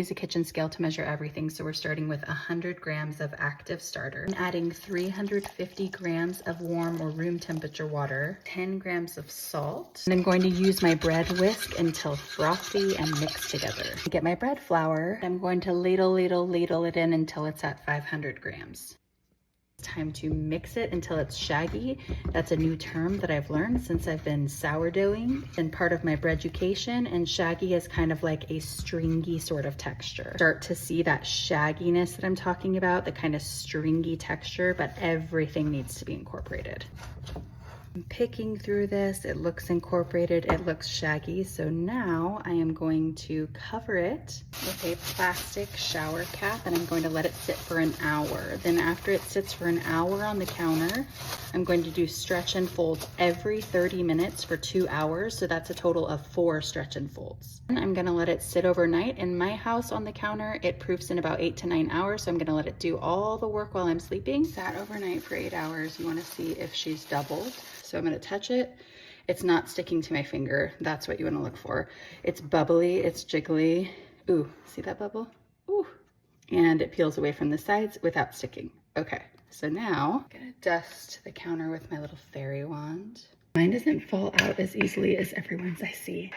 Use a kitchen scale to measure everything. So we're starting with 100 grams of active starter. I'm adding 350 grams of warm or room temperature water, 10 grams of salt. And I'm going to use my bread whisk until frothy and mixed together. To get my bread flour, I'm going to ladle it in until it's at 500 grams. Time to mix it until it's shaggy. That's a new term that I've learned since I've been sourdoughing and part of my bread education, and shaggy is kind of like a stringy sort of texture. Start to see that shagginess that I'm talking about, the kind of stringy texture, but everything needs to be incorporated. I'm picking through this, it looks incorporated, it looks shaggy. So now I am going to cover it with a plastic shower cap and I'm going to let it sit for an hour. Then after it sits for an hour on the counter, I'm going to do stretch and folds every 30 minutes for 2 hours. So that's a total of 4 stretch and folds. And I'm gonna let it sit overnight. In my house on the counter, it proofs in about 8 to 9 hours. So I'm gonna let it do all the work while I'm sleeping. Sat overnight for 8 hours. You wanna see if she's doubled. So I'm gonna touch it. It's not sticking to my finger. That's what you wanna look for. It's bubbly, it's jiggly. Ooh, see that bubble? Ooh. And it peels away from the sides without sticking. Okay, so now I'm gonna dust the counter with my little fairy wand. Mine doesn't fall out as easily as everyone's I see.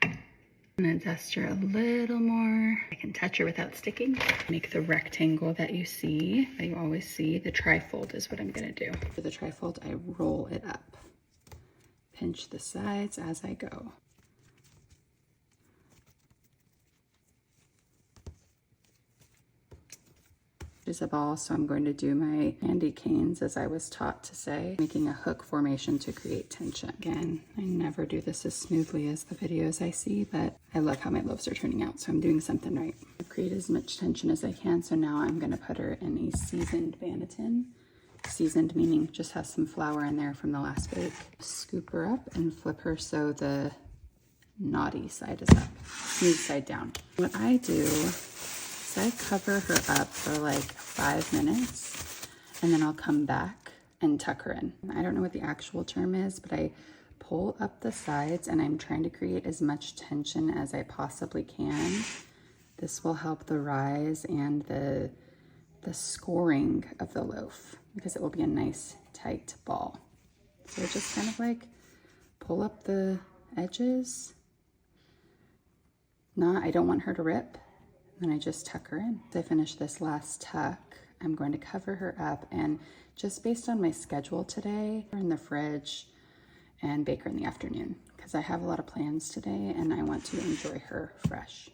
I'm gonna dust her a little more. I can touch her without sticking. Make the rectangle that you see, that you always see. The trifold is what I'm gonna do. For the trifold, I roll it up. Pinch the sides as I go. Is a ball, so I'm going to do my candy canes as I was taught to say, making a hook formation to create tension. Again, I never do this as smoothly as the videos I see, but I love how my loaves are turning out, so I'm doing something right. I've created as much tension as I can, so now I'm going to put her in a seasoned banneton. Seasoned meaning just has some flour in there from the last bake. Scoop her up and flip her so the naughty side is up, smooth side down. What I do, so I cover her up for like 5 minutes and then I'll come back and tuck her in. I don't know what the actual term is, but I pull up the sides and I'm trying to create as much tension as I possibly can. This will help the rise and the scoring of the loaf because it will be a nice tight ball. So just kind of like pull up the edges. I don't want her to rip. Then I just tuck her in. As I finish this last tuck, I'm going to cover her up and just based on my schedule today, put her in the fridge and bake her in the afternoon because I have a lot of plans today and I want to enjoy her fresh.